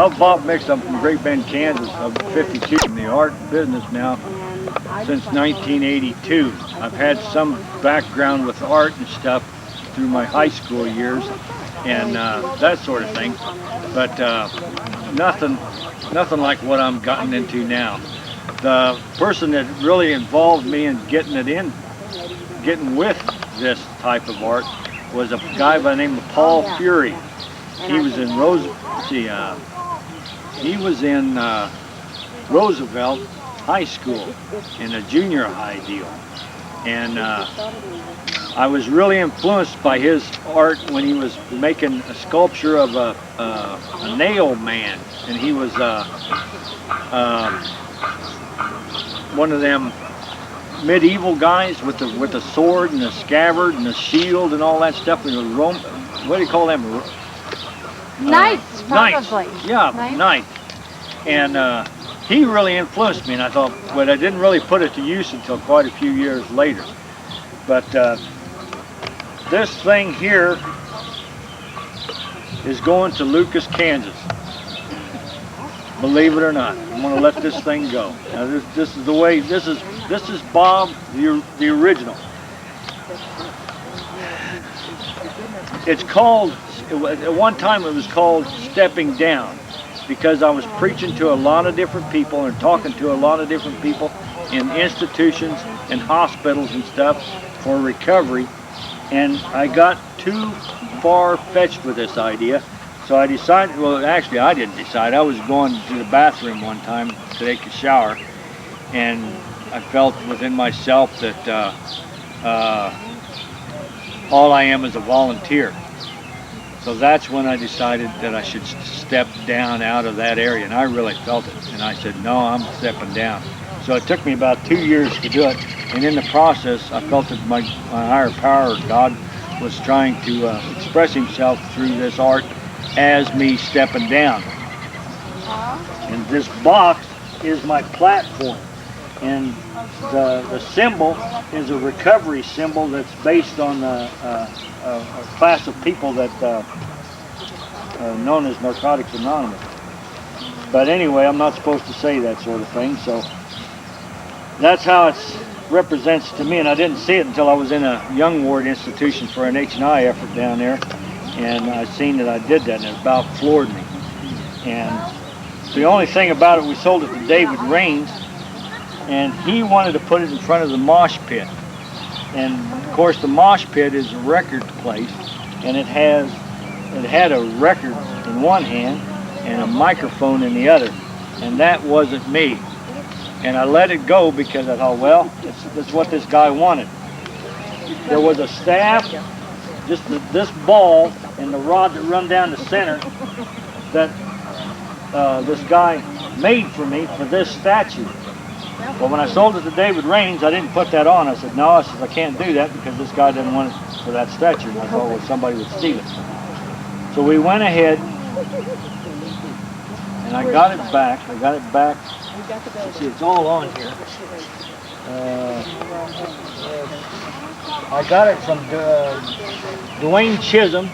Well, Bob Mix, I'm from Great Bend, Kansas. I'm 52 in the art business now since 1982. I've had some background with art and stuff through my high school years and that sort of thing, but nothing like what I'm gotten into now. The person that really involved me in getting with this type of art was a guy by the name of Paul Fury. He was in Roosevelt High School in a junior high deal, and I was really influenced by his art when he was making a sculpture of a nail man, and he was one of them medieval guys with the sword and the scabbard and the shield and all that stuff. And what do you call them? Knights, probably. Knights. Yeah, knights. And he really influenced me, and I thought, but I didn't really put it to use until quite a few years later. But this thing here is going to Lucas, Kansas. Believe it or not, I'm going to let this thing go. Now this is the way. This is Bob, the original. It's called. At one time, it was called Stepping Down, because I was preaching to a lot of different people and talking to a lot of different people in institutions and hospitals and stuff for recovery, and I got too far-fetched with this idea. So I decided, well, actually I didn't decide. I was going to the bathroom one time to take a shower, and I felt within myself that all I am is a volunteer. So that's when I decided that I should step down out of that area, and I really felt it. And I said, no, I'm stepping down. So it took me about 2 years to do it, and in the process, I felt that my higher power, God, was trying to express himself through this art as me stepping down. And this box is my platform, and the symbol is a recovery symbol that's based on a class of people that are known as Narcotics Anonymous. But anyway, I'm not supposed to say that sort of thing, so that's how it represents to me. And I didn't see it until I was in a young ward institution for an H&I effort down there, and I seen that I did that, and it about floored me. And the only thing about it, we sold it to David Raines, and he wanted to put it in front of the mosh pit. And of course, the mosh pit is a record place, and it had a record in one hand and a microphone in the other, and that wasn't me. And I let it go because I thought, well, that's what this guy wanted. There was a staff, just this ball and the rod that run down the center that this guy made for me for this statue. But when I sold it to David Raines, I didn't put that on. I said, no, I can't do that because this guy didn't want it for that statue. And I thought, well, somebody would steal it. So we went ahead, and I got it back. Let's see, it's all on here. I got it from Dwayne Chisholm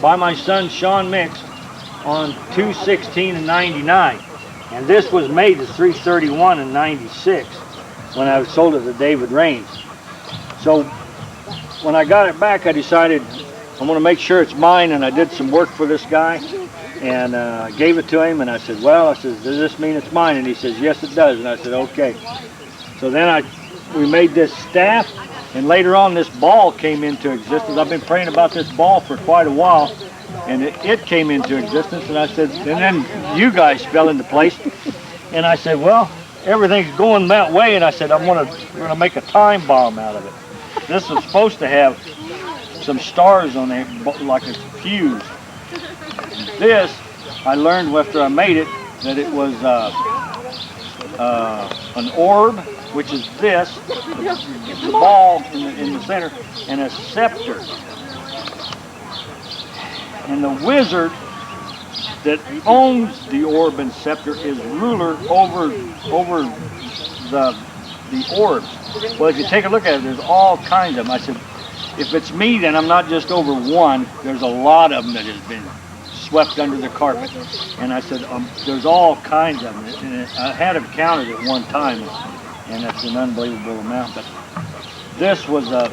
by my son Sean Mix on 2/16/99, and this was made as 3/31 in '96 when I sold it to David Raines. So when I got it back, I decided I'm going to make sure it's mine, and I did some work for this guy, and I gave it to him, and I said, well, does this mean it's mine? And he says, yes, it does. And I said, okay. So then we made this staff, and later on this ball came into existence. I've been praying about this ball for quite a while, and it came into existence, and I said, and then you guys fell into place, and I said, well, everything's going that way, and I said, we're going to make a time bomb out of it. This was supposed to have some stars on it, like a fuse. And this, I learned after I made it, that it was an orb, which is this, the ball in the center, and a scepter. And the wizard that owns the orb and scepter is ruler over the orbs. Well, if you take a look at it, there's all kinds of them. I said, if it's me, then I'm not just over one. There's a lot of them that has been swept under the carpet. And I said, there's all kinds of them. And I had them counted at one time, and it's an unbelievable amount. But this was a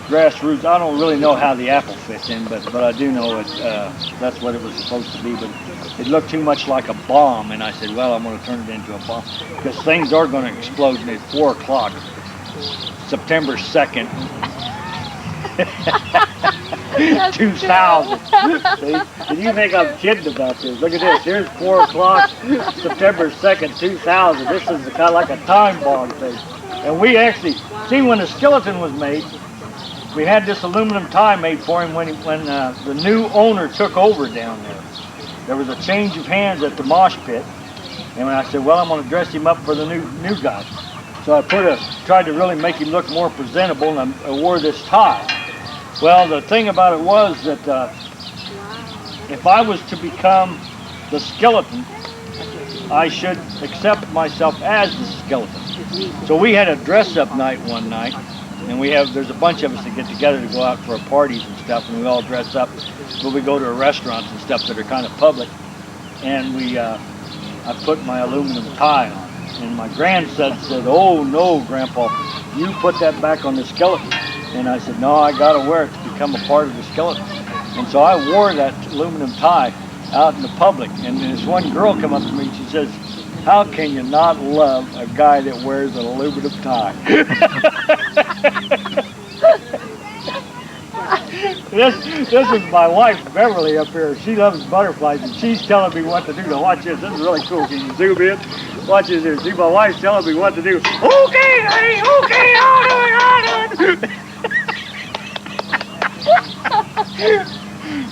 Grassroots. I don't really know how the apple fits in, but I do know it. That's what it was supposed to be. But it looked too much like a bomb, and I said, well, I'm going to turn it into a bomb because things are going to explode. And it's 4 o'clock, September 2nd, 2000. See? And you think I'm kidding about this? Look at this. Here's 4 o'clock, September 2nd, 2000. This is kind of like a time bomb thing. And we actually see when the skeleton was made. We had this aluminum tie made for him when the new owner took over down there. There was a change of hands at the mosh pit, and when I said, well, I'm going to dress him up for the new guy. So I tried to really make him look more presentable, and I wore this tie. Well, the thing about it was that if I was to become the skeleton, I should accept myself as the skeleton. So we had a dress-up night one night. And there's a bunch of us that get together to go out for parties and stuff, and we all dress up. But we go to restaurants and stuff that are kind of public. And I put my aluminum tie on. And my grandson said, oh no, Grandpa, you put that back on the skeleton. And I said, no, I gotta wear it to become a part of the skeleton. And so I wore that aluminum tie out in the public. And this one girl came up to me and she says, how can you not love a guy that wears an aluminum tie? This is my wife, Beverly, up here. She loves butterflies, and she's telling me what to do. Now watch this. This is really cool. Can you zoom in? Watch this here. See, my wife's telling me what to do. Okay, honey. Okay, I'll do it.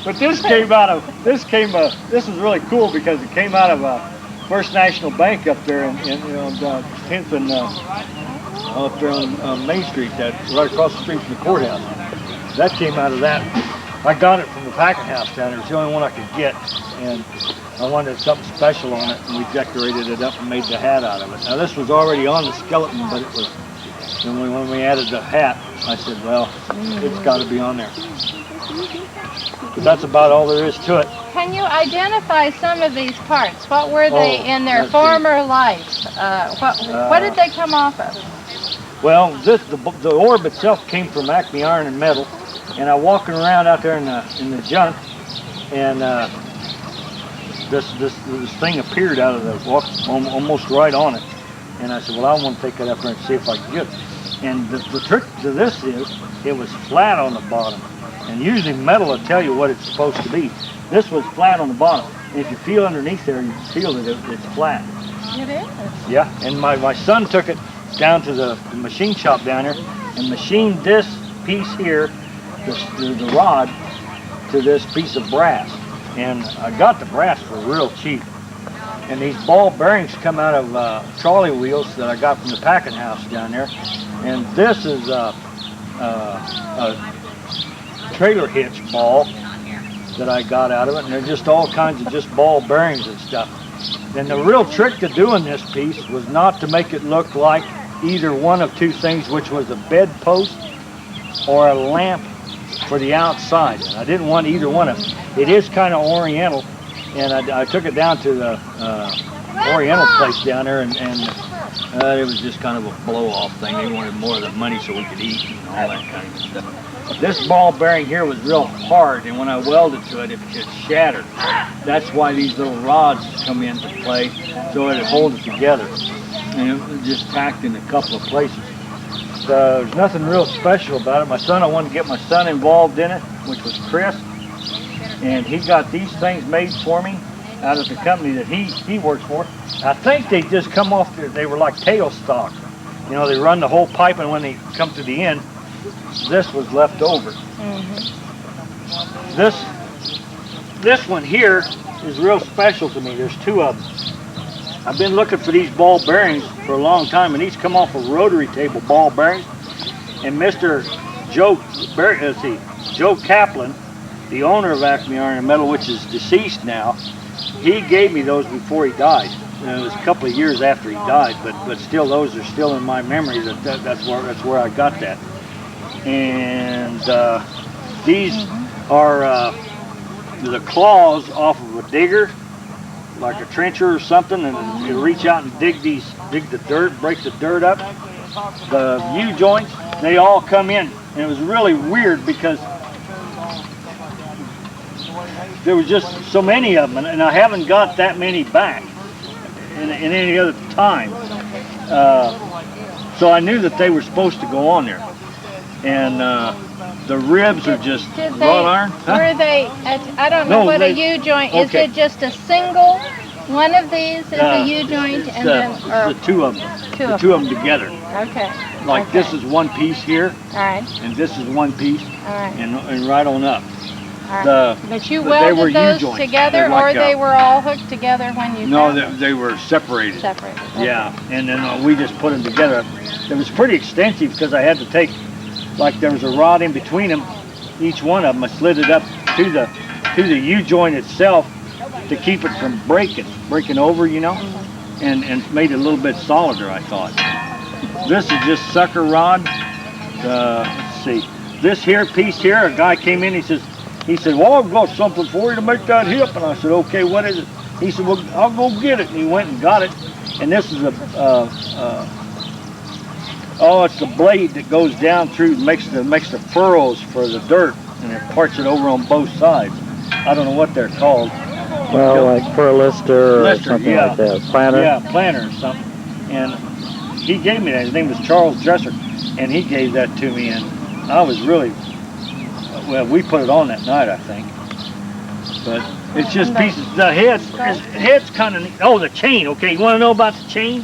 But this is really cool because it came out of First National Bank up there in 10th and up there on Main Street, right across the street from the courthouse. That came out of that. I got it from the packing house down there. It's the only one I could get, and I wanted something special on it, and we decorated it up and made the hat out of it. Now this was already on the skeleton, but it was. And when we added the hat, I said, well, it's got to be on there. But that's about all there is to it. Can you identify some of these parts? What were they in their former life? What did they come off of? Well, the orb itself came from Acme Iron and Metal, and I walking around out there in the junk, and this thing appeared out of the almost right on it, and I said, well, I want to take it up there and see if I can get it. And the trick to this is it was flat on the bottom, and usually metal will tell you what it's supposed to be. This was flat on the bottom, and if you feel underneath there, you can feel that it's flat. It is. Yeah, and my son took it down to the machine shop down there and machined this piece here, the rod, to this piece of brass. And I got the brass for real cheap. And these ball bearings come out of trolley wheels that I got from the packing house down there. And this is a trailer hitch ball that I got out of it, and they're just all kinds of just ball bearings and stuff. And the real trick to doing this piece was not to make it look like either one of two things, which was a bedpost or a lamp for the outside. And I didn't want either one of them. It is kind of oriental, and I took it down to the oriental place down there, and it was just kind of a blow-off thing. They wanted more of the money so we could eat and all that kind of stuff. This ball bearing here was real hard, and when I welded to it, it shattered. That's why these little rods come into play, so it holds it together. And it was just tacked in a couple of places. So there's nothing real special about it. I wanted to get my son involved in it, which was Chris, and he got these things made for me out of the company that he works for. I think they just come off, they were like tailstock. You know, they run the whole pipe, and when they come to the end, this was left over. Mm-hmm. This one here is real special to me. There's two of them. I've been looking for these ball bearings for a long time, and these come off of rotary table ball bearings. And Mr. Joe Kaplan, the owner of Acme Iron and Metal, which is deceased now, he gave me those before he died. And it was a couple of years after he died, but still, those are still in my memory. That's where I got that. And these are the claws off of a digger, like a trencher or something, and you reach out and dig the dirt, break the dirt up. The U-joints, they all come in. And it was really weird because there was just so many of them, and I haven't got that many back in any other time. So I knew that they were supposed to go on there. And the ribs are just wrought iron. Huh? Were they, I don't know what a U-joint, is okay. it just a single one of these is a U-joint? And then, the two of them. The two of them together. Okay. Like okay. this is one piece here. All right. And this is one piece. All right. And right on up. All right. But you welded those together, like, or they were all hooked together when you No, found they were separated. Separated. Okay. Yeah, and then we just put them together. It was pretty extensive because I had to take, like there was a rod in between them. Each one of them, I slid it up to the U-joint itself to keep it from breaking over, you know, and made it a little bit solider, I thought. This is just sucker rod. Let's see, this here piece here, a guy came in, he said, well, I've got something for you to make that hip. And I said, okay, what is it? He said, well, I'll go get it. And he went and got it. And this is it's the blade that goes down through, makes the furrows for the dirt, and it parts it over on both sides. I don't know what they're called. Well, like for a lister or something like that. Planter? Yeah, planter or something. And he gave me that. His name was Charles Dresser. And he gave that to me. And I was really, well, we put it on that night, I think. But it's just pieces. The head's kind of, oh, the chain. Okay, you want to know about the chain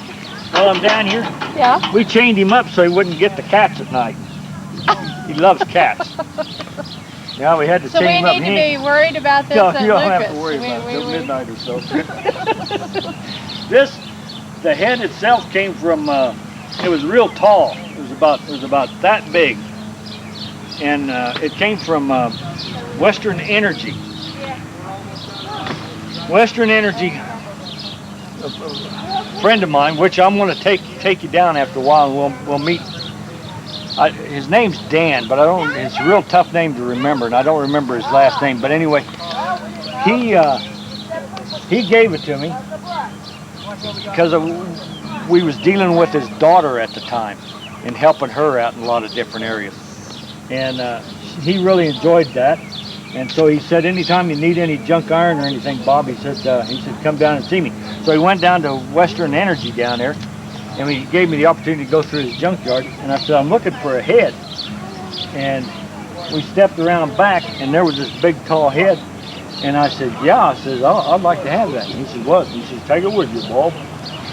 while I'm down here? Yeah. We chained him up so he wouldn't get the cats at night. He loves cats. Yeah, we had to chain him up. So we need to be worried about this No, at you don't Lucas. have to worry about it till midnight or so. The head itself came from, it was real tall. It was about that big. And it came from Western Energy. Western Energy, a friend of mine, which I'm going to take you down after a while, and we'll meet. His name's Dan, but it's a real tough name to remember, and I don't remember his last name. But anyway, he gave it to me because we was dealing with his daughter at the time and helping her out in a lot of different areas. And he really enjoyed that. And so he said, anytime you need any junk iron or anything, Bob, he said, come down and see me. So he went down to Western Energy down there, and he gave me the opportunity to go through his junkyard. And I said, I'm looking for a head. And we stepped around back, and there was this big, tall head. And I said, yeah. I said, I'd like to have that. And he said, what? He said, take it with you, Bob.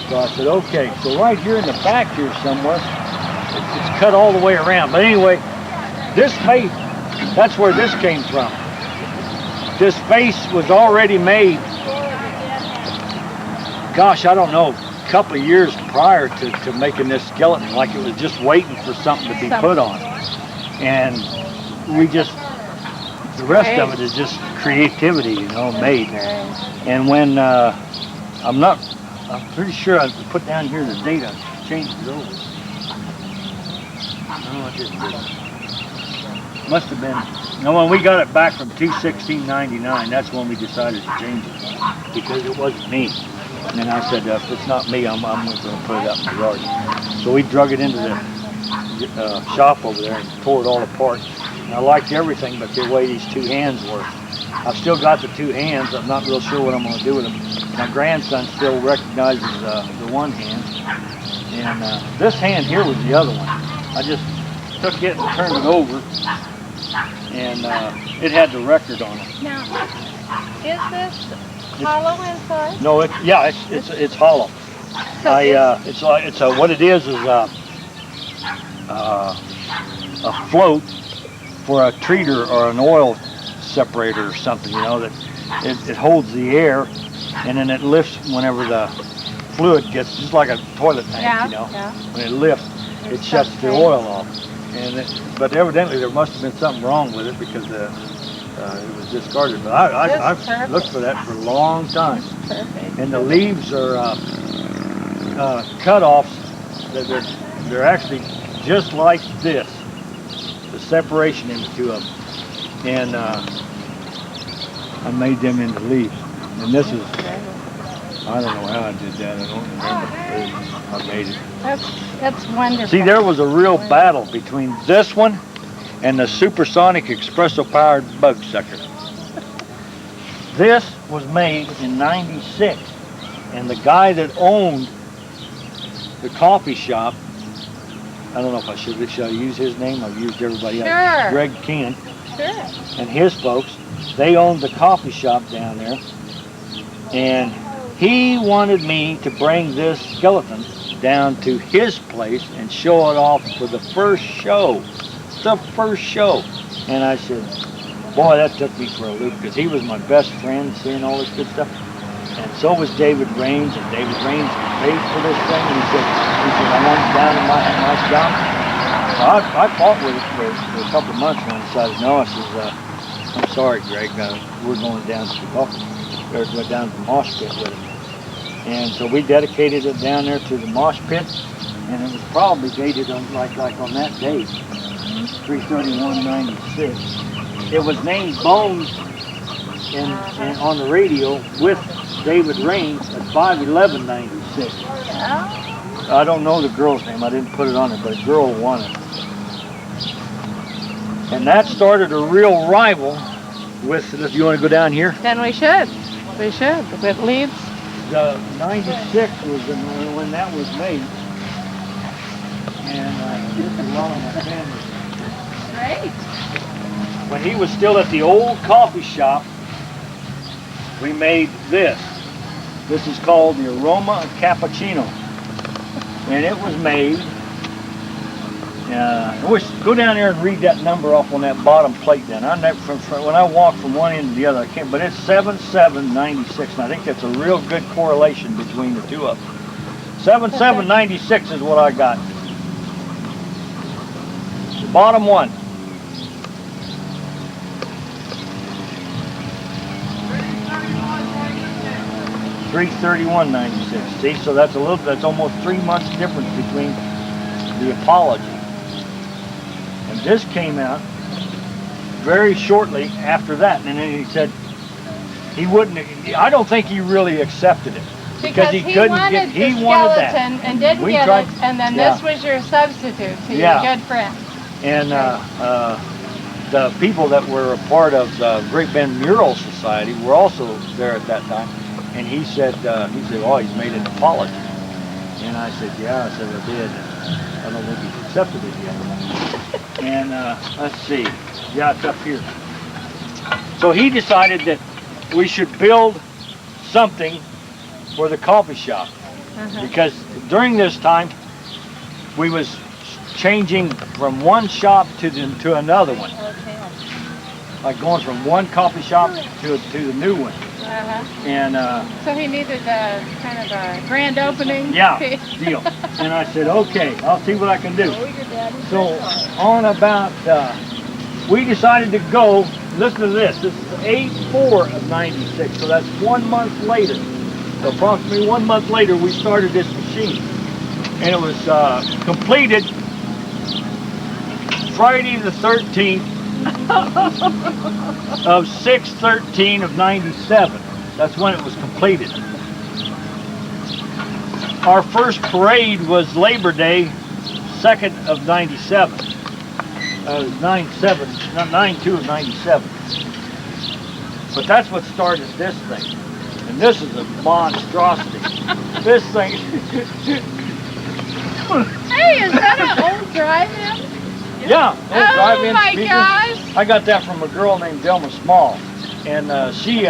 So I said, okay. So right here in the back here somewhere, it's cut all the way around. But anyway, that's where this came from. This face was already made, gosh, I don't know, a couple of years prior to making this skeleton, like it was just waiting for something to be put on. And the rest of it is just creativity, you know, made. And when, I'm pretty sure I put down here the date I changed it over. No, I just didn't. Must have been, no, when we got it back from 2/16/99, that's when we decided to change it, because it wasn't me. And I said, if it's not me, I'm going to put it up in the yard. So we drug it into the shop over there and tore it all apart. And I liked everything but the way these two hands were. I've still got the two hands. I'm not real sure what I'm going to do with them. My grandson still recognizes the one hand. And this hand here was the other one. I just took it and turned it over. And it had the record on it. Now, is this hollow inside? No, it's hollow. So what it is a float for a treater or an oil separator or something, you know, that it holds the air, and then it lifts whenever the fluid gets, just like a toilet tank, you know. Yeah. When it lifts, it shuts the oil off. But evidently there must have been something wrong with it, because it was discarded. But I've looked for that for a long time. Perfect. And the leaves are cut-offs. They're actually just like this. The separation in the two of them. And I made them into leaves. And this is, I don't know how I did that. I don't remember. I made it. That's wonderful. See, there was a real battle between this one and the supersonic espresso-powered bug sucker. This was made in '96, and the guy that owned the coffee shop, I don't know if I should I use his name? I've used everybody else. Sure. Greg Ken. Sure. And his folks, they owned the coffee shop down there, and he wanted me to bring this skeleton down to his place and show it off for the first show. The first show. And I said, boy, that took me for a loop, because he was my best friend, seeing all this good stuff. And so was David Raines, and David Raines paid for this thing, and he said I want it down in my shop. So I fought with it for a couple of months, and I decided, no, I said, I'm sorry, Greg, we're going down to the coffee, or go down to the mosh pit with it. And so we dedicated it down there to the mosh pit, and it was probably dated on like on that date, 3/31/96. It was named Bones on the radio with David Raines at 5/11/96. I don't know the girl's name. I didn't put it on it, but a girl won it. And that started a real rival with, you want to go down here? Then we should. We should, with leaves. The 96 was when that was made. And this is a lot of my family. Great. When he was still at the old coffee shop, we made this. This is called the Aroma Cappuccino. And it was made, go down there and read that number off on that bottom plate then. When I walk from one end to the other, I can't, but it's 7796, and I think that's a real good correlation between the two of them. 7796 is what I got. The bottom one. $331.96. See, so that's almost 3 months difference between the apology. And this came out very shortly after that, and then he said he wouldn't. I don't think he really accepted it because he couldn't get. He wanted that and didn't get it, and then this was your substitute. So you're a good friend. And the people that were a part of the Great Bend Mural Society were also there at that time. And he said, oh, he's made an apology. And I said, yeah. I said, I did. I don't think he's accepted it yet. And let's see. Yeah, it's up here. So he decided that we should build something for the coffee shop. Because during this time, we was changing from one shop to another one. Like going from one coffee shop to the new one. And so he needed kind of a grand opening. Yeah, deal. And I said, okay, I'll see what I can do. So on about, we decided to go. Listen to this. This is 8/4/96. So that's 1 month later. So approximately 1 month later, we started this machine, and it was completed Friday the 13th. of 6/13/97. That's when it was completed. Our first parade was Labor Day, 2/97. 9/2/97. But that's what started this thing. And this is a monstrosity. This thing. Hey, is that an old drive-in? Yeah, those drive-in my speakers. gosh! I got that from a girl named Delma Small, and she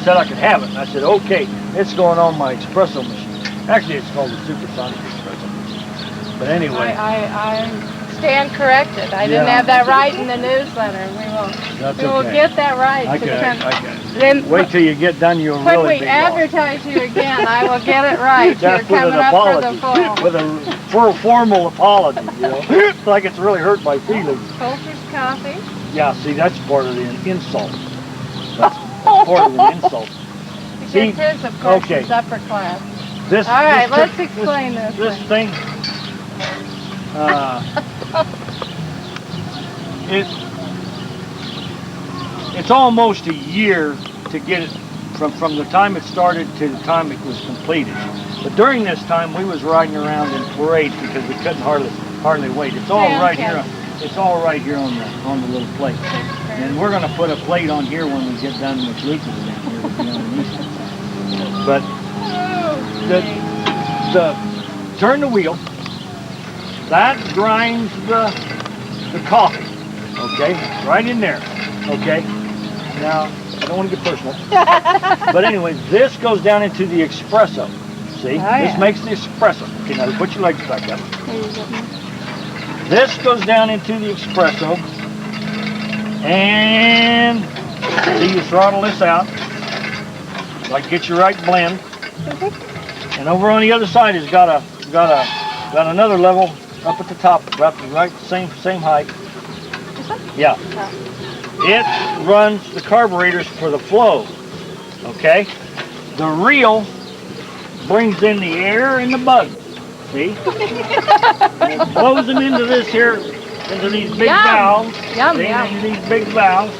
said I could have it. And I said, okay, it's going on my espresso machine. Actually, it's called the Supersonic Espresso machine. But anyway. I stand corrected. I didn't have that right in the newsletter. We will get that right. I got it. Then wait till you get done, you'll really be when we advertise you again, I will get it right. You're coming up for the fall. With a formal apology, you know. Like it's really hurt my feelings. Culture's coffee. Yeah, see, that's part of the insult. That's part of the insult. See, his, of course, is upper class. All right, let's explain this. This thing. it's almost a year to get it from the time it started to the time it was completed. But during this time, we was riding around in parades because we couldn't hardly wait. It's all right here. It's all right here on the little plate. And we're going to put a plate on here when we get done with Lucas down here. With the underneath. But the turn the wheel. That grinds the coffee. Okay, right in there. Okay. Now I don't want to get personal. But anyway, this goes down into the espresso. See, this makes the espresso. Okay, now put your legs back up. This goes down into the espresso, and see, you throttle this out, like get your right blend. And over on the other side has got another level up at the top, about the right same height. Yeah. It runs the carburetors for the flow. Okay. The reel brings in the air and the bugs. See? And it blows them into this here, into these big valves. Into these big valves.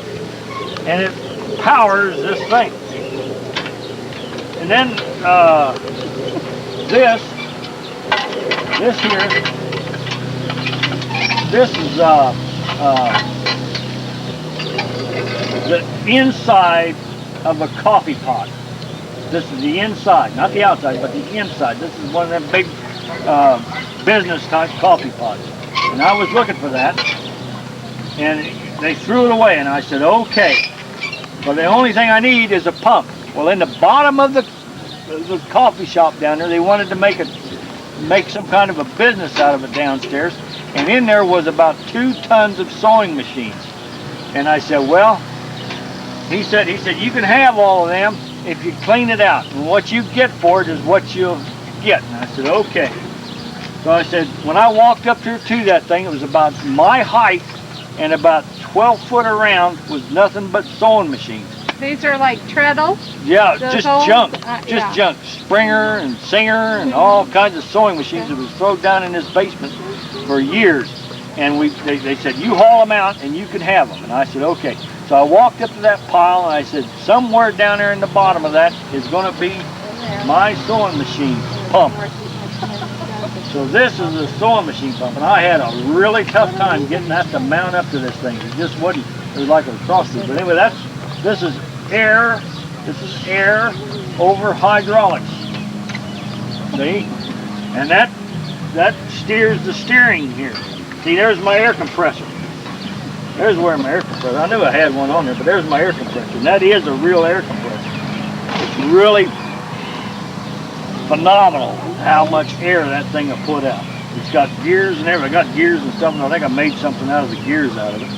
And it powers this thing. And then this here, this is the inside of a coffee pot. This is the inside, not the outside, but the inside. This is one of them big business type coffee pots. And I was looking for that, and they threw it away, and I said, okay, well, the only thing I need is a pump. Well, in the bottom of the coffee shop down there, they wanted to make some kind of a business out of it downstairs, and in there was about 2 tons of sewing machines. And I said, well, he said, you can have all of them if you clean it out. And what you get for it is what you'll get. And I said, okay. So I said, when I walked up there to that thing, it was about my height and about 12 foot around was nothing but sewing machines. These are like treadles? Yeah, just junk. Junk. Springer and Singer and all kinds of sewing machines that was thrown down in this basement for years. And they said, you haul them out and you can have them. And I said, okay. So I walked up to that pile and I said, somewhere down there in the bottom of that is going to be my sewing machine pump. So this is the sewing machine pump. And I had a really tough time getting that to mount up to this thing. It just wasn't, it was like a crossroads. But anyway, this is air over hydraulics. See? And that steers the steering here. See, there's my air compressor. There's where my air compressor. I knew I had one on there, but there's my air compressor. And that is a real air compressor. It's really phenomenal how much air that thing will put out. It's got gears and everything. I got gears and stuff, and I think I made something out of the gears out of it.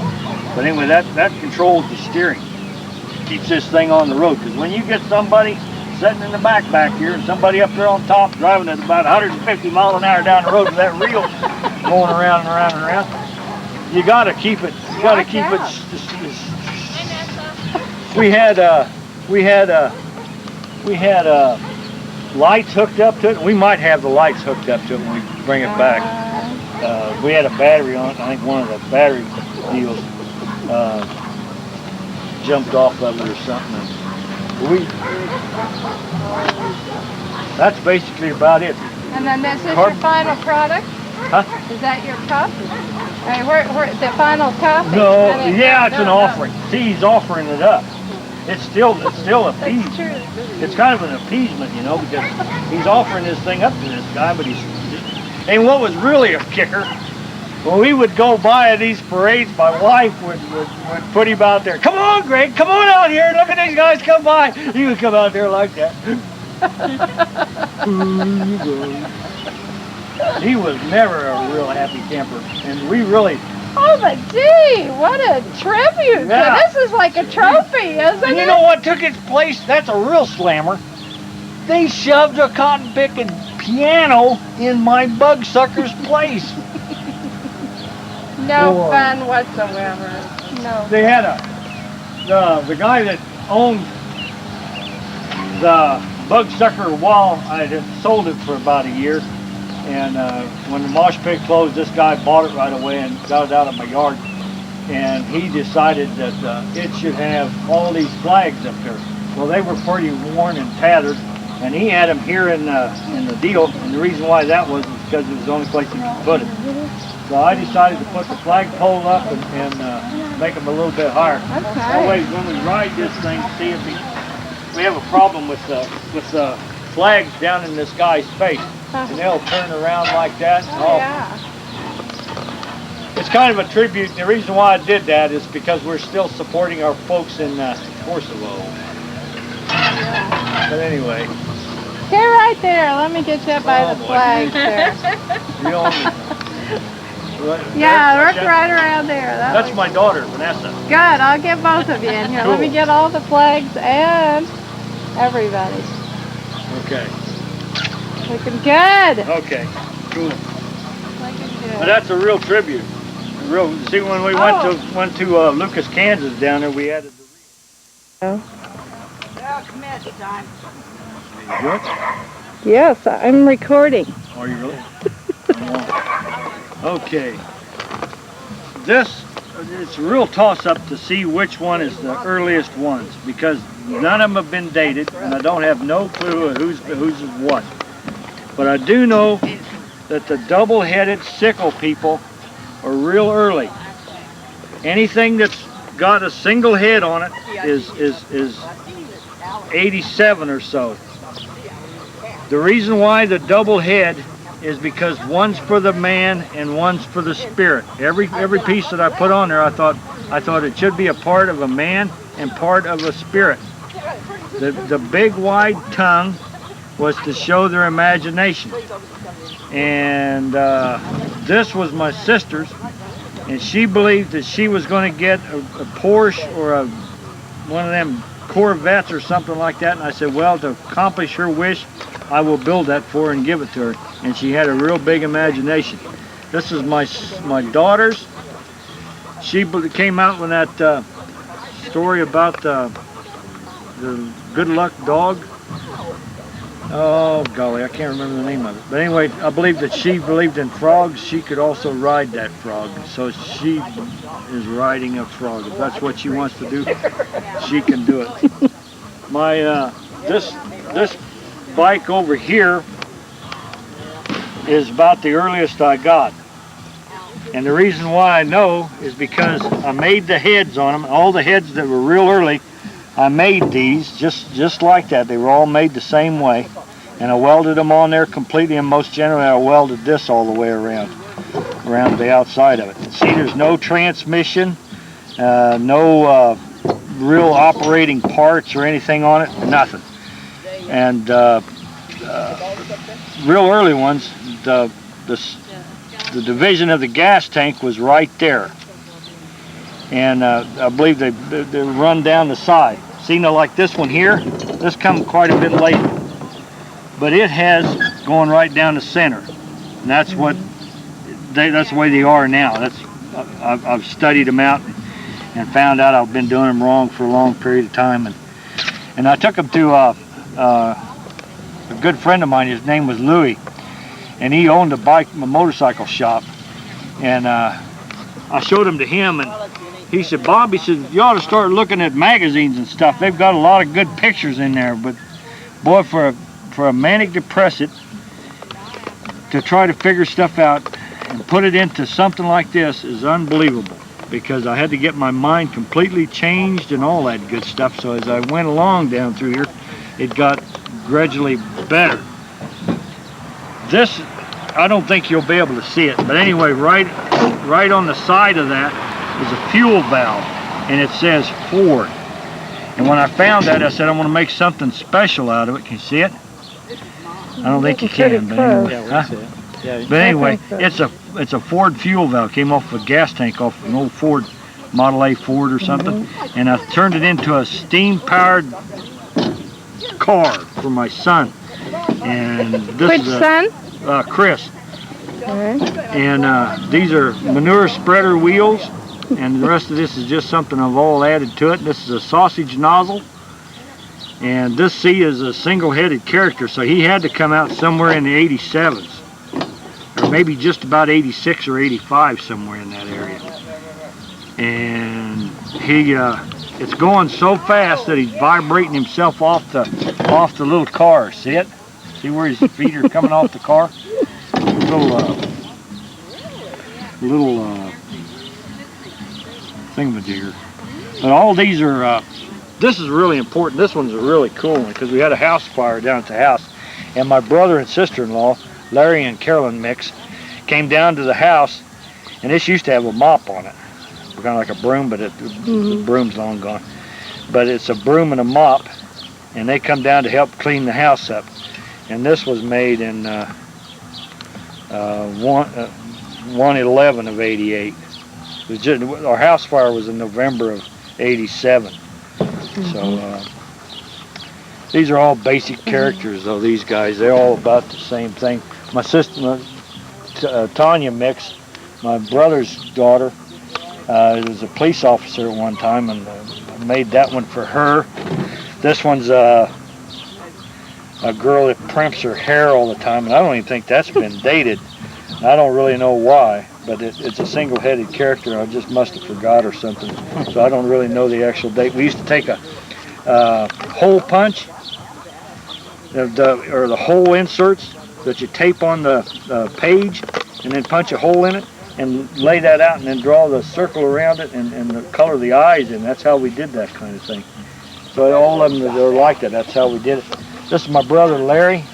But anyway, that controls the steering. Keeps this thing on the road. Because when you get somebody sitting in the back here and somebody up there on top driving at about 150 miles an hour down the road with that reel going around and around and around, you got to keep it. You got to keep it. We had lights hooked up to it. We might have the lights hooked up to it when we bring it back. We had a battery on it. I think one of the battery deals jumped off of it or something. That's basically about it. And then this is your final product? Huh? Is that your cup? I mean, where the final cup? No, yeah, it's an offering. See, he's offering it up. It's still appeasement. That's true. It's kind of an appeasement, you know, because he's offering this thing up to this guy, but and what was really a kicker, when we would go by these parades, my wife would put him out there. Come on, Greg, come on out here. Look at these guys come by. He would come out there like that. He was never a real happy camper, and we really. Oh, but gee, what a tribute! Yeah. This is like a trophy, isn't it? And you know what took its place? That's a real slammer. They shoved a cotton picking piano in my bug sucker's place. No fun whatsoever. No. They had the guy that owned the bug sucker wall. I had sold it for about a year, and when the mosh pit closed, this guy bought it right away and got it out of my yard. and he decided that it should have all these flags up there. Well, they were pretty worn and tattered, and he had them here in the deal, and the reason why that was because it was the only place he could put it. So I decided to put the flagpole up and make them a little bit higher. That way, when we ride this thing, see if we have a problem with the flags down in this guy's face, and they'll turn around like that. It's kind of a tribute, and the reason why I did that is because we're still supporting our folks in Kosovo. But anyway. Stay right there. Let me get you up by the flags there. Yeah, work right around there. That's my daughter, Vanessa. Good. I'll get both of you in here. Cool. Let me get all the flags and everybody. Okay. Looking good. Okay. Cool. Looking good. But that's a real tribute. See, when we went to Lucas, Kansas down there, we added the. Good? Yes, I'm recording. Are you really? Okay. It's a real toss-up to see which one is the earliest ones, because none of them have been dated, and I don't have no clue who's what. But I do know that the double-headed sickle people are real early. Anything that's got a single head on it is 87 or so. The reason why the double head is because one's for the man and one's for the spirit. Every piece that I put on there, I thought it should be a part of a man and part of a spirit. The big wide tongue was to show their imagination. And this was my sister's, and she believed that she was going to get a Porsche or one of them Corvettes or something like that. And I said, well, to accomplish her wish, I will build that for her and give it to her. And she had a real big imagination. This is my daughter's. She came out with that story about the good luck dog. Oh golly, I can't remember the name of it. But anyway, I believe that she believed in frogs. She could also ride that frog. So she is riding a frog. If that's what she wants to do, she can do it. My this bike over here is about the earliest I got. And the reason why I know is because I made the heads on them. All the heads that were real early, I made these just like that. They were all made the same way. And I welded them on there completely, and most generally I welded this all the way around the outside of it. See, there's no transmission, no real operating parts or anything on it, nothing. And real early ones, the division of the gas tank was right there. And I believe they run down the side. See, now like this one here, this come quite a bit later. But it has going right down the center. And that's that's the way they are now. I've studied them out and found out I've been doing them wrong for a long period of time. And I took them to a good friend of mine. His name was Louis. And he owned a motorcycle shop. And I showed them to him, and he said, Bob, he said, you ought to start looking at magazines and stuff. They've got a lot of good pictures in there. But boy, for a manic depressant to try to figure stuff out and put it into something like this is unbelievable, because I had to get my mind completely changed and all that good stuff. So as I went along down through here, it got gradually better. This, I don't think you'll be able to see it, but anyway, right on the side of that is a fuel valve, and it says Ford. And when I found that, I said, I want to make something special out of it. Can you see it? I don't think you can, but anyway. But anyway, it's a Ford fuel valve. Came off a gas tank off an old Ford, Model A Ford or something, and I turned it into a steam-powered car for my son. And this Which is son? Chris. Okay. And these are manure spreader wheels, and the rest of this is just something I've all added to it. This is a sausage nozzle, and this C is a single-headed character, so he had to come out somewhere in the 87s, or maybe just about 86 or 85, somewhere in that area. and he it's going so fast that he's vibrating himself off the little car. See it? See where his feet are coming off the car? Little thingamajigger. But all these are. This is really important. This one's a really cool one because we had a house fire down at the house, and my brother and sister-in-law, Larry and Carolyn Mix, came down to the house, and this used to have a mop on it, kind of like a broom, but the broom's long gone. But it's a broom and a mop, and they come down to help clean the house up. And this was made in 1/11 of '88. Our house fire was in November of '87. So these are all basic characters, though. These guys, they're all about the same thing. My sister, Tanya Mix, my brother's daughter, was a police officer at one time, and I made that one for her. This one's a girl that primps her hair all the time, and I don't even think that's been dated. I don't really know why, but it's a single-headed character. I just must have forgot or something, so I don't really know the actual date. We used to take a hole punch, or the hole inserts that you tape on the page, and then punch a hole in it, and lay that out, and then draw the circle around it, and the color of the eyes, and that's how we did that kind of thing. So all of them, they're like that. That's how we did it. This is my brother Larry.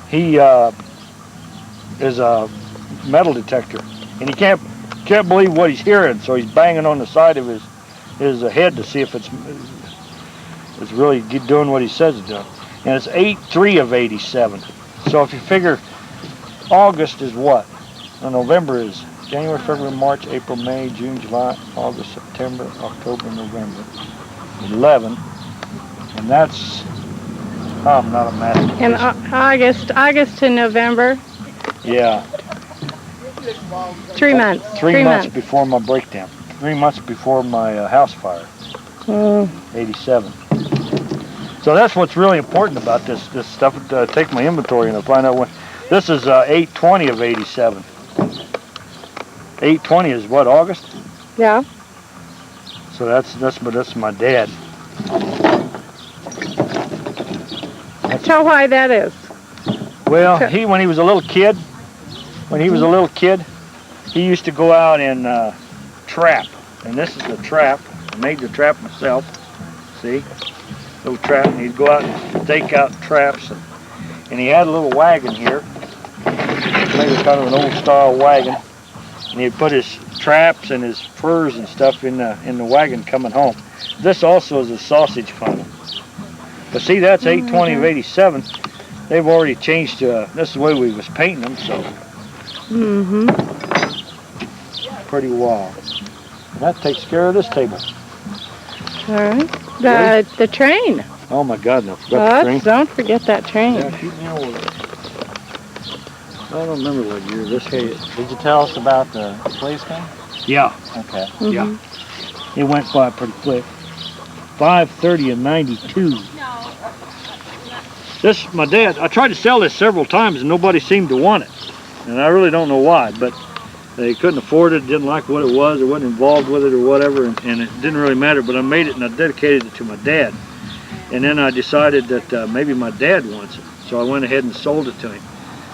He is a metal detector, and he can't believe what he's hearing, so he's banging on the side of his head to see if it's really doing what he says it's doing. And it's 8/3 of '87. So if you figure August is what? November is January, February, March, April, May, June, July, August, September, October, November. 11, and that's I'm not a mathematician. And August to November. Yeah. 3 months. 3 months before my breakdown. 3 months before my house fire. 87. So that's what's really important about this stuff. Take my inventory and I'll find out when. This is 8/20 of '87. 8/20 is what, August? Yeah. So that's my dad. Tell why that is. Well, when he was a little kid, he used to go out and trap. And this is the trap. I made the trap myself. See? Little trap. And he'd go out and stake out traps. And he had a little wagon here. Made it kind of an old style wagon. And he'd put his traps and his furs and stuff in the wagon coming home. This also is a sausage funnel. But see, that's 8/20 of '87. They've already changed to, this is the way we was painting them, so. Pretty wild. And that takes care of this table. All right. The train. Oh my God, no. The train. Don't forget that train. Yeah, shoot me over. I don't remember what year this is. Did you tell us about the police thing? Yeah. Okay. Yeah. It went by pretty quick. 5/30 of '92. This, my dad, I tried to sell this several times and nobody seemed to want it. And I really don't know why, but they couldn't afford it, didn't like what it was, or wasn't involved with it or whatever, and it didn't really matter, but I made it and I dedicated it to my dad. And then I decided that maybe my dad wants it, so I went ahead and sold it to him.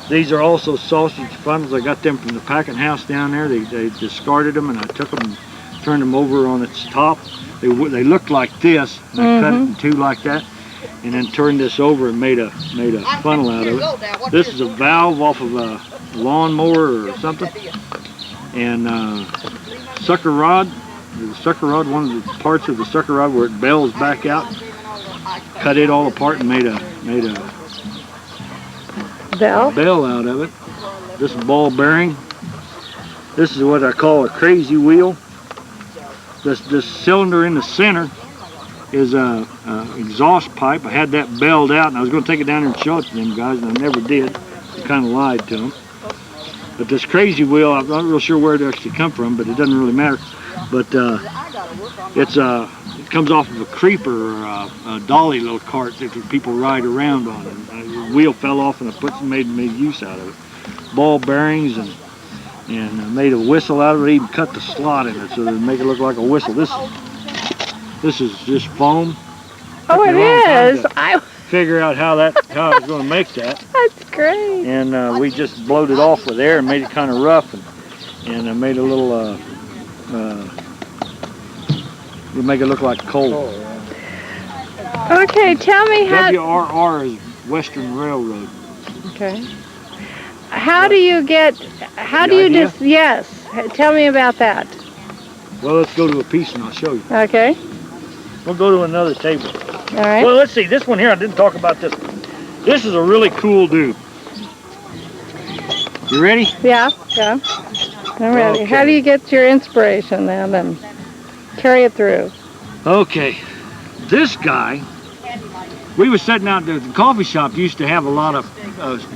These are also sausage funnels. I got them from the packing house down there. They discarded them, and I took them and turned them over on its top. They looked like this, and I cut it in two like that, and then turned this over and made a funnel out of it. This is a valve off of a lawnmower or something, and sucker rod. One of the parts of the sucker rod where it bells back out. Cut it all apart and made a bell out of it. This is ball bearing. This is what I call a crazy wheel. This cylinder in the center is a exhaust pipe. I had that belled out, and I was going to take it down there and show it to them guys, and I never did. I kind of lied to them. But this crazy wheel, I'm not real sure where it actually come from, but it doesn't really matter. But it comes off of a creeper or a dolly little cart that people ride around on. And the wheel fell off, and I made use out of it. Ball bearings and and made a whistle out of it. Even cut the slot in it so to make it look like a whistle. This is just foam. Oh, it is. I figure out how I was going to make that. That's great. And we just blowed it off with air and made it kind of rough, and made a little. We make it look like coal. Okay, tell me how. WRR is Western Railroad. Okay. How do you get? How do you just? Yes. Tell me about that. Well, let's go to a piece and I'll show you. Okay. We'll go to another table. All right. Well, let's see. This one here, I didn't talk about this. This is a really cool dude. You ready? Yeah. Yeah. I'm ready. Okay. How do you get your inspiration then and carry it through? Okay. This guy, we were sitting out there. The coffee shop used to have a lot of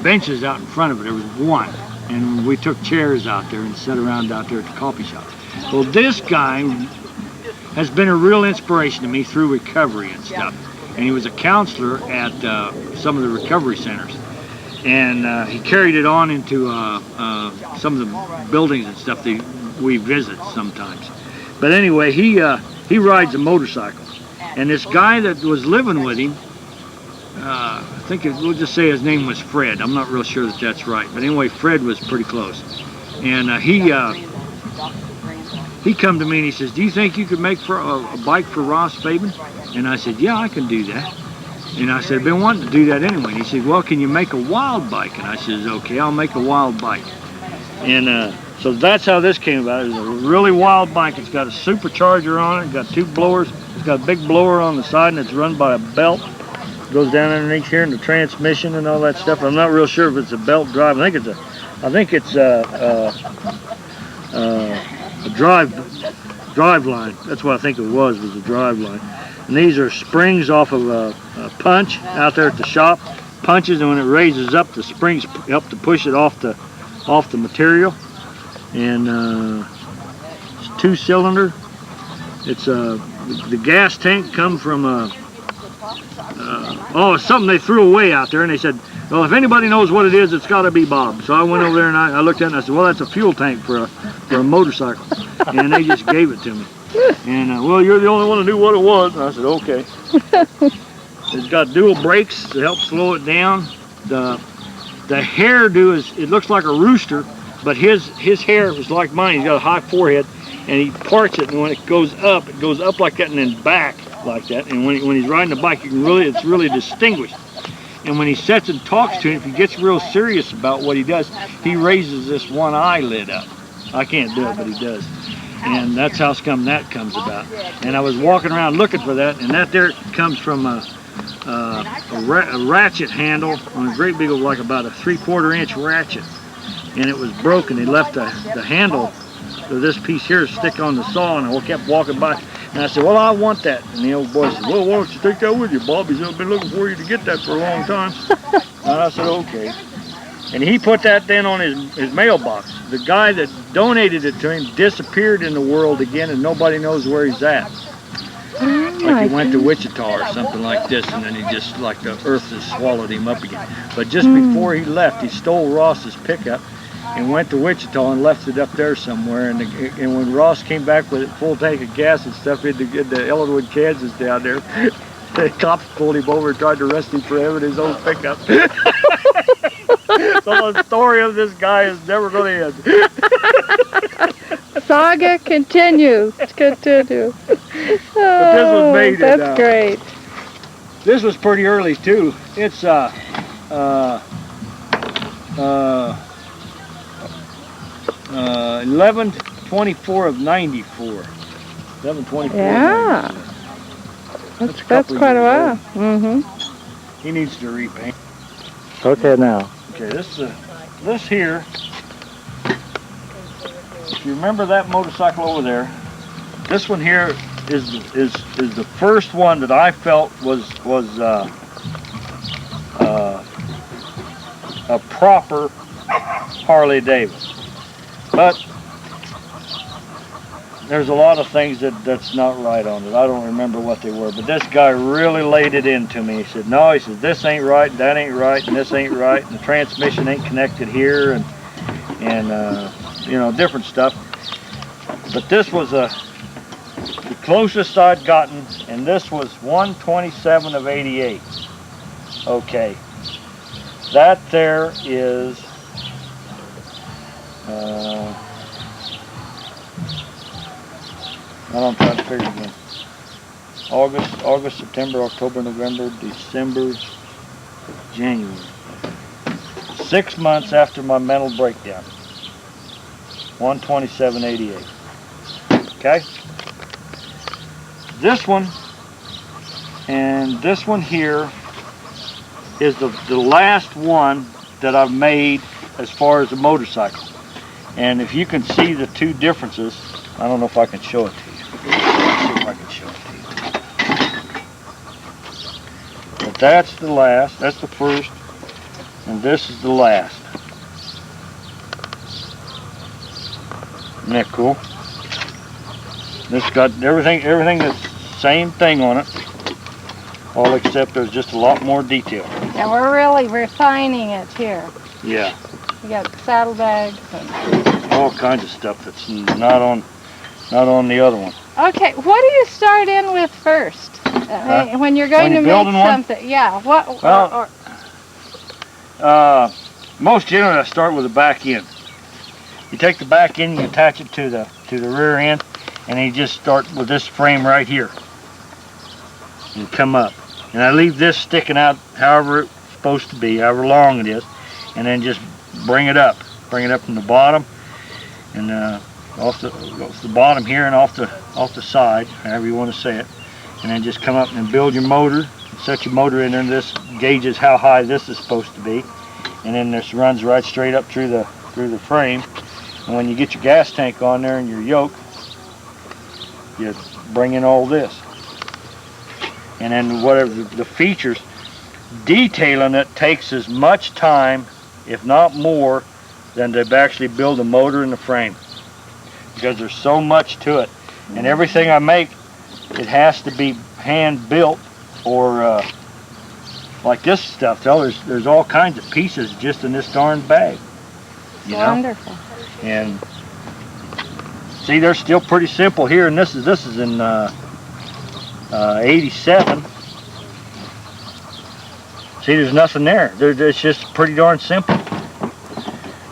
benches out in front of it. There was one. And we took chairs out there and sat around out there at the coffee shop. Well, this guy has been a real inspiration to me through recovery and stuff. And he was a counselor at some of the recovery centers. And he carried it on into some of the buildings and stuff that we visit sometimes. But anyway, he rides a motorcycle. And this guy that was living with him, I think we'll just say his name was Fred. I'm not real sure that that's right. But anyway, Fred was pretty close. And he come to me and he says, "Do you think you could make for a bike for Ross Fabian?" And I said, "Yeah, I can do that." And I said, "I've been wanting to do that anyway." And he said, "Well, can you make a wild bike?" And I said, "Okay, I'll make a wild bike." And so that's how this came about. It's a really wild bike. It's got a supercharger on it. It's got two blowers. It's got a big blower on the side, and it's run by a belt. It goes down underneath here in the transmission and all that stuff. I'm not real sure if it's a belt drive. I think it's a drive line. That's what I think it was a drive line. And these are springs off of a punch out there at the shop. Punches, and when it raises up, the springs help to push it off the material. And it's 2-cylinder. It's the gas tank come from it's something they threw away out there, and they said, "Well, if anybody knows what it is, it's got to be Bob." So I went over there and I looked at it and I said, "Well, that's a fuel tank for a motorcycle," and they just gave it to me. And well, you're the only one who knew what it was. And I said, "Okay." It's got dual brakes to help slow it down. The hairdo it looks like a rooster, but his hair is like mine. He's got a high forehead, and he parts it, and when it goes up like that and then back like that. And when he's riding the bike, it's really distinguished. And when he sits and talks to him, if he gets real serious about what he does, he raises this one eyelid up. I can't do it, but he does. And that's how come that comes about. And I was walking around looking for that, and that there comes from a ratchet handle on a great big, like about a 3/4 inch ratchet. And it was broken. He left the handle of this piece here stick on the saw, and I kept walking by. And I said, "Well, I want that." And the old boy said, "Well, why don't you take that with you, Bob? He's been looking for you to get that for a long time." And I said, "Okay." And he put that then on his mailbox. The guy that donated it to him disappeared in the world again, and nobody knows where he's at. Like he went to Wichita or something like this, and then he just, like the earth has swallowed him up again. But just before he left, he stole Ross's pickup and went to Wichita and left it up there somewhere. And when Ross came back with a full tank of gas and stuff in the Ellenwood, Kansas down there, the cops pulled him over and tried to arrest him for having his own pickup. So the story of this guy is never going to end. Saga continues. Continue. But this was made that's great. This was pretty early too. It's 11/24 of '94. 11/24. Yeah. That's quite a while. He needs to repaint. Okay, now. Okay, this here. If you remember that motorcycle over there, this one here is the first one that I felt was a proper Harley Davidson. But there's a lot of things that's not right on it. I don't remember what they were, but this guy really laid it into me. He said, "No," he said, "this ain't right, that ain't right, and this ain't right, and the transmission ain't connected here, and you know, different stuff. But this was the closest I'd gotten, and this was 1/27 of 88. Okay, that there is I'm trying to figure again. August, September, October, November, December, January. 6 months after my mental breakdown. 1/27/88. Okay? This one and this one here is the last one that I've made as far as the motorcycle. And if you can see the two differences, I don't know if I can show it to you. Let's see if I can show it to you. But that's the last, that's the first, and this is the last. Isn't that cool? This got everything that's same thing on it, all except there's just a lot more detail. Yeah, we're really refining it here. Yeah. You got saddlebags and all kinds of stuff that's not on the other one. Okay, what do you start in with first? When you're going to make something? Yeah. What? Well, most generally I start with the back end. You take the back end, you attach it to the rear end, and then you just start with this frame right here. And come up. And I leave this sticking out however it's supposed to be, however long it is, and then just bring it up. Bring it up from the bottom, and off the bottom here and off the side, however you want to say it, and then just come up and build your motor. Set your motor in there, and this gauges how high this is supposed to be, and then this runs right straight up through the frame. And when you get your gas tank on there and your yoke, you bring in all this, and then whatever the features, detailing it takes as much time, if not more, than to actually build a motor and the frame, because there's so much to it. And everything I make, it has to be hand built, or like this stuff. There's all kinds of pieces just in this darn bag. You know? Wonderful. And see, they're still pretty simple here, and this is in 87. See, there's nothing there. It's just pretty darn simple.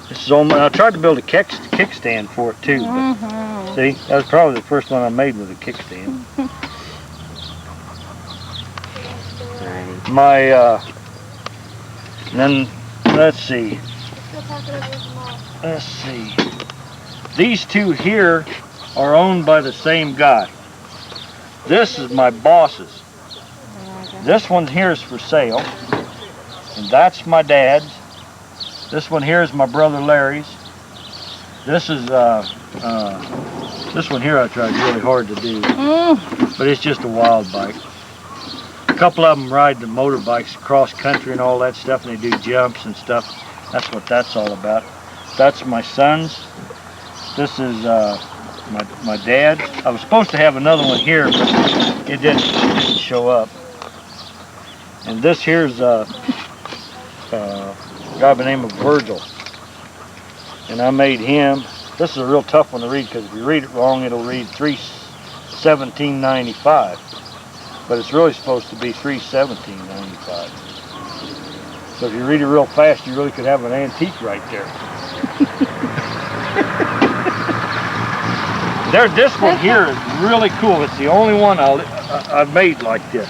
This is I tried to build a kickstand for it too. But see, that was probably the first one I made with a kickstand. Then let's see. These two here are owned by the same guy. This is my boss's. This one here is for sale, and that's my dad's. This one here is my brother Larry's. This is this one here I tried really hard to do, but it's just a wild bike. A couple of them ride the motorbikes cross country and all that stuff, and they do jumps and stuff. That's what that's all about. That's my son's. This is my dad's. I was supposed to have another one here, but it didn't show up. And this here's a guy by the name of Virgil, and I made him. This is a real tough one to read, because if you read it wrong, it'll read 3/17/95, but it's really supposed to be 3/17/95. So if you read it real fast, you really could have an antique right there. This one here is really cool. It's the only one I've made like this,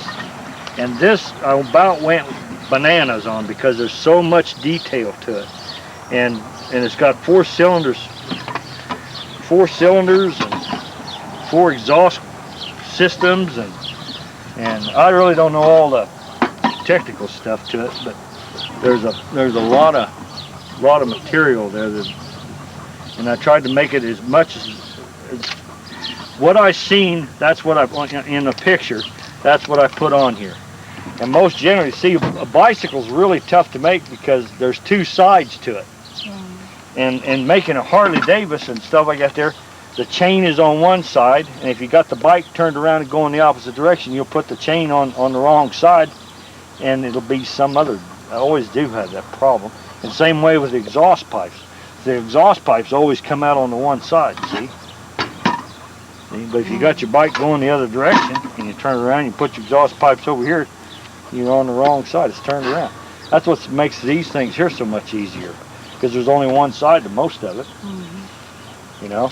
and this I about went bananas on, because there's so much detail to it, and it's got four cylinders and 4 exhaust systems, and I really don't know all the technical stuff to it, but there's a lot of material there, and I tried to make it as much as what I seen. That's what I in the picture. That's what I put on here. And most generally, see, a bicycle's really tough to make, because there's 2 sides to it. And making a Harley Davidson and stuff like that there, the chain is on one side, and if you got the bike turned around and going the opposite direction, you'll put the chain on the wrong side, and it'll be some other. I always do have that problem. And same way with the exhaust pipes. the exhaust pipes always come out on the one side, see? But if you got your bike going the other direction and you turn around, you put your exhaust pipes over here, you're on the wrong side. It's turned around. That's what makes these things here so much easier, because there's only one side to most of it. You know.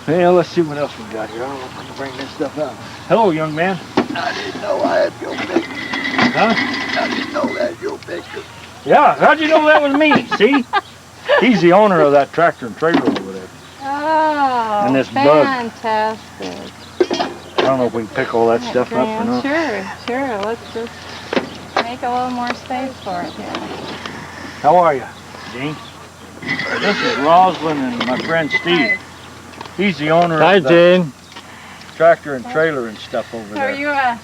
Well, let's see what else we got here. I don't know if I can bring this stuff out. Hello, young man. I didn't know I had your picture. Huh? I didn't know that was your picture. Yeah. How'd you know that was me? See? He's the owner of that tractor and trailer over there. Oh, And this bug. fantastic. I don't know if we can pick all that stuff up or not. Sure. Let's just make a little more space for it here. How are you, Gene? This is Roslyn and my friend Steve. He's the owner Hi, of the Gene. tractor and trailer and stuff over So are there. you a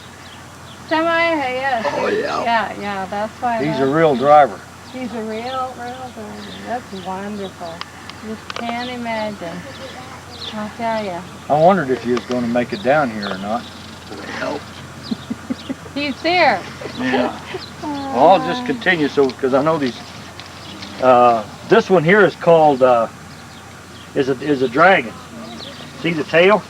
semi? Yes. Oh, yeah. Yeah, that's why. He's a real driver. He's a real driver. That's wonderful. Just can't imagine. I'll tell you. I wondered if you was going to make it down here or not. Nope. He's here. Yeah. Well, I'll just continue because I know these. This one here is called is a dragon. See the tail?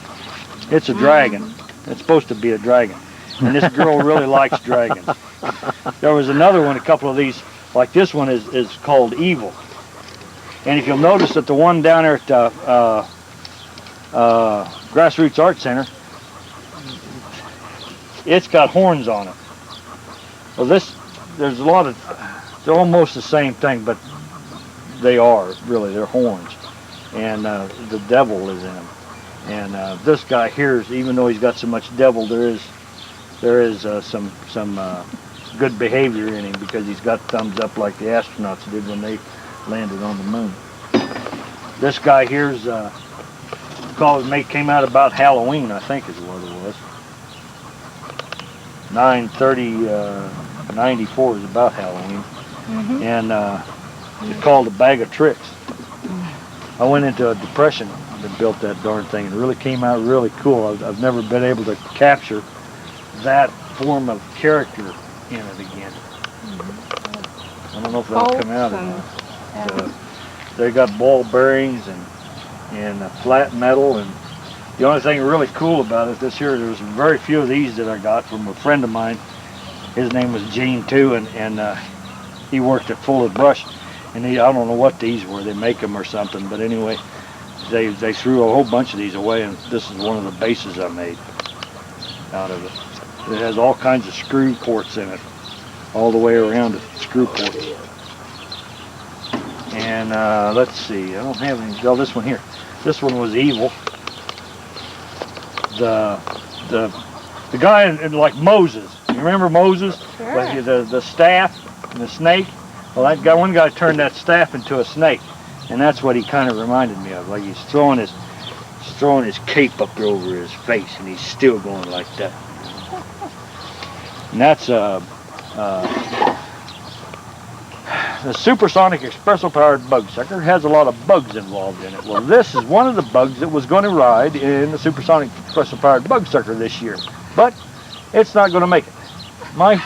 It's a dragon. It's supposed to be a dragon. And this girl really likes dragons. There was another one, a couple of these, like this one is called Evil. And if you'll notice that the one down there at Grassroots Art Center, it's got horns on it. Well, there's a lot of, they're almost the same thing, but they're horns. And the devil is in them. And this guy here, even though he's got so much devil, there is some good behavior in him, because he's got thumbs up like the astronauts did when they landed on the moon. This guy here's came out about Halloween, I think is what it was. 9/30/94 is about Halloween. And it's called A Bag of Tricks. I went into a depression and built that darn thing, and it really came out really cool. I've never been able to capture that form of character in it again. I don't know if that'll come out or not. They got ball bearings and flat metal, and the only thing really cool about it this year, there's very few of these that I got from a friend of mine. His name was Gene too, and he worked at Fuller Brush, and I don't know what these were. They make them or something, but anyway, they threw a whole bunch of these away, and this is one of the bases I made out of it. It has all kinds of screw ports in it, all the way around it, screw ports. And let's see, I don't have any. Oh, this one here. This one was Evil. The guy like Moses. You remember Moses? Sure. Like the staff and the snake. Well, that guy, one guy turned that staff into a snake, and that's what he kind of reminded me of. Like he's throwing his cape up over his face, and he's still going like that. And that's the supersonic espresso-powered bug sucker. Has a lot of bugs involved in it. Well, this is one of the bugs that was going to ride in the supersonic espresso-powered bug sucker this year, but it's not going to make it. My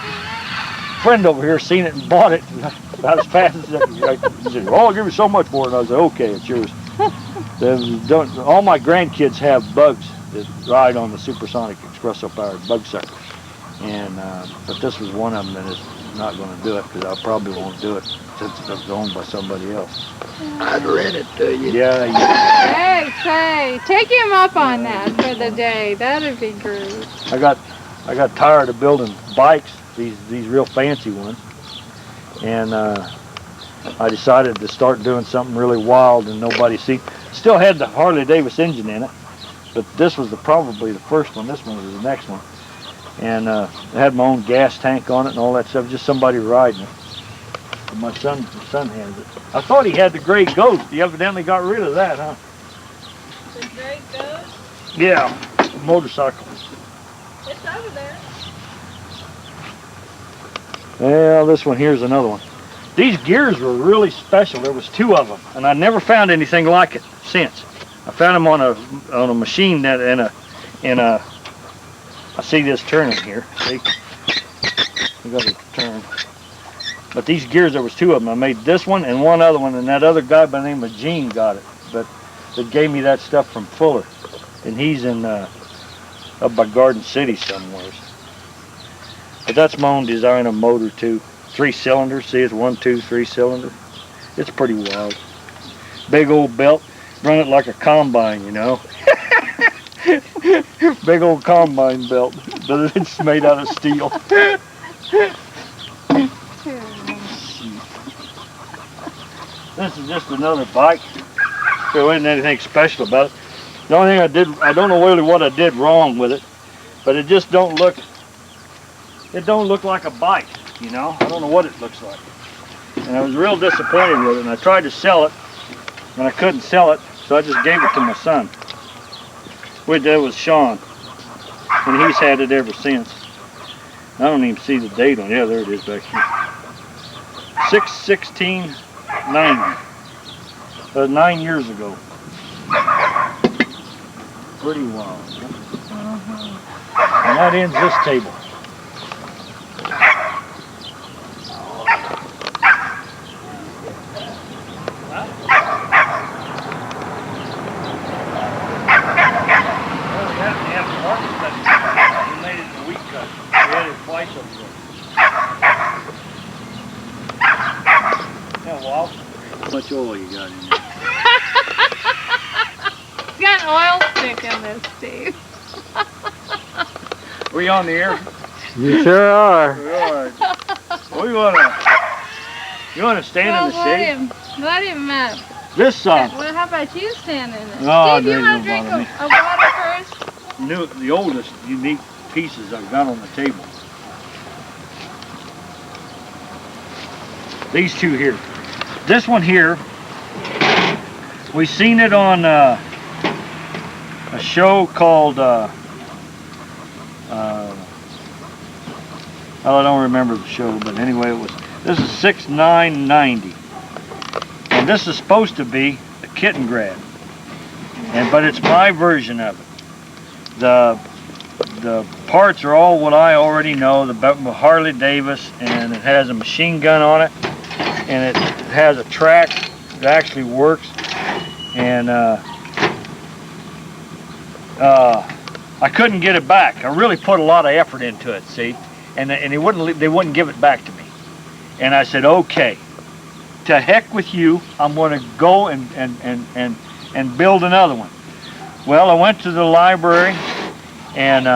friend over here seen it and bought it about as fast as I said, "Oh, I'll give you so much for it." And I said, "Okay, it's yours." All my grandkids have bugs that ride on the supersonic espresso-powered bug sucker, and but this was one of them that is not going to do it, because I probably won't do it since it's owned by somebody else. I'd rent it to you. Yeah. Hey, take him up on that for the day. That'd be great. I got tired of building bikes, these real fancy ones, and I decided to start doing something really wild and nobody see. Still had the Harley Davidson engine in it, but this was probably the first one. This one was the next one. And I had my own gas tank on it and all that stuff, just somebody riding it. But my son has it. I thought he had the Gray Ghost. He evidently got rid of that, huh? The Gray Ghost? Yeah, motorcycle. It's over there. Well, this one here's another one. These gears were really special. There was two of them, and I never found anything like it since. I found them on a machine that in a. I see this turning here. See, we got to turn. But these gears, there was 2 of them. I made this one and one other one, and that other guy by the name of Gene got it. But that gave me that stuff from Fuller, and he's in up by Garden City somewhere. But that's my own design of motor too. 3 cylinders. See, it's 1, 2, 3 cylinder. It's pretty wild. Big old belt. Run it like a combine, you know. Big old combine belt, but it's made out of steel. This is just another bike. There wasn't anything special about it. The only thing I don't know really what I did wrong with it, but it just don't look like a bike, you know. I don't know what it looks like. And I was real disappointed with it, and I tried to sell it, and I couldn't sell it, so I just gave it to my son. Which that was Sean, and he's had it ever since. I don't even see the date on it. Yeah, there it is back here. 6/16/90. 9 years ago. Pretty wild. And that ends this table. How much oil you got in there? It's got an oil stick in this, Steve. Are we on the air? You sure are. Well, you wanna stand in the shade? Let him This song. Well, how about you stand in it? Oh, Steve, you want to drink a water first? The oldest unique pieces I've got on the table. These 2 here. This one here, we seen it on a show called, I don't remember the show, but anyway, this is 6/9/90. And this is supposed to be a kitten grab, but it's my version of it. The parts are all what I already know, the Harley Davis, and it has a machine gun on it, and it has a track that actually works, and I couldn't get it back. I really put a lot of effort into it, see, and they wouldn't give it back to me, and I said, okay, to heck with you, I'm going to go and build another one. Well, I went to the library, and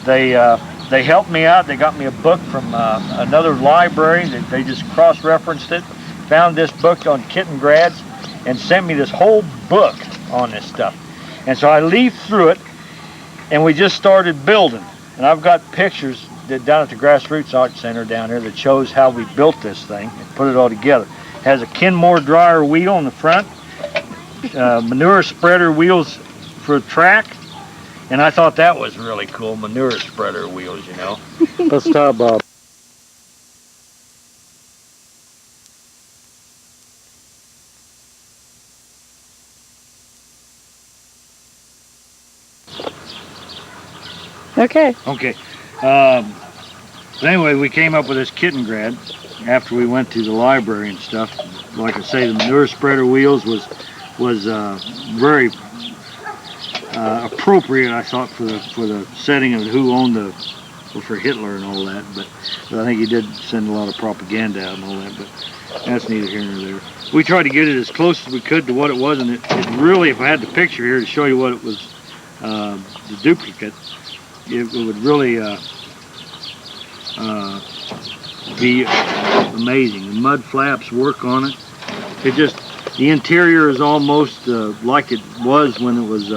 they helped me out. They got me a book from another library. They just cross-referenced it, found this book on kitten grads, and sent me this whole book on this stuff. And so I leafed through it, and we just started building. And I've got pictures down at the Grassroots Art Center down here that shows how we built this thing and put it all together. It has a Kenmore dryer wheel in the front, manure spreader wheels for track, and I thought that was really cool, manure spreader wheels, you know. Let's talk about. Okay. Okay. Anyway, we came up with this kitten grad after we went to the library and stuff. Like I say, the manure spreader wheels was very appropriate, I thought, for the setting of who owned for Hitler and all that. But I think he did send a lot of propaganda out and all that. But that's neither here nor there. We tried to get it as close as we could to what it was, and it really, if I had the picture here to show you what it was, the duplicate, it would really be amazing. The mud flaps work on it. The interior is almost like it was when it was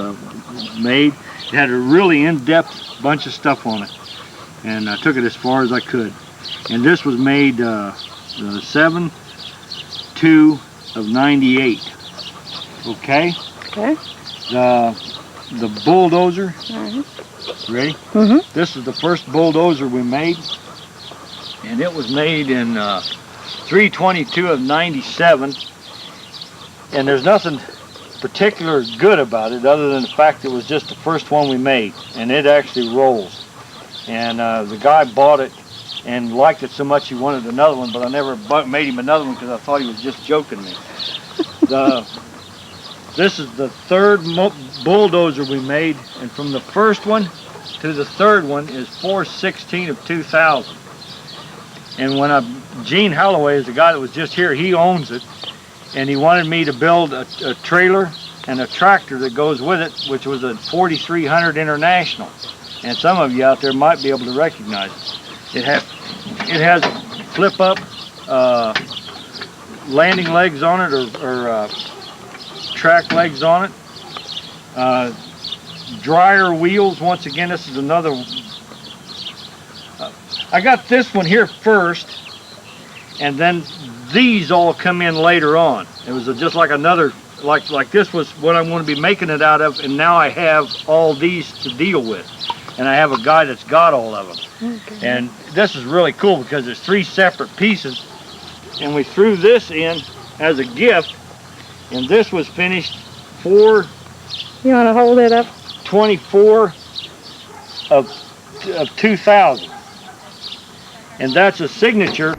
made. It had a really in-depth bunch of stuff on it, and I took it as far as I could. And this was made 7/2/98. Okay. Okay. The bulldozer. Alright. Ready? Mm-hmm. This is the first bulldozer we made, and it was made in 3/22/97. And there's nothing particular good about it other than the fact it was just the first one we made, and it actually rolls. And the guy bought it and liked it so much he wanted another one, but I never made him another one because I thought he was just joking me. This is the third bulldozer we made, and from the first one to the third one is 4/16 of 2000. And when Gene Holloway is the guy that was just here, he owns it, and he wanted me to build a trailer and a tractor that goes with it, which was a 4300 International. And some of you out there might be able to recognize it. It has flip-up landing legs on it, or track legs on it. Dryer wheels. Once again, this is another. I got this one here first, and then these all come in later on. It was just like another, like this was what I'm going to be making it out of, and now I have all these to deal with. And I have a guy that's got all of them. Okay. And this is really cool because there's 3 separate pieces, and we threw this in as a gift, and this was finished 4. You want to hold it up? 24 of 2000, and that's a signature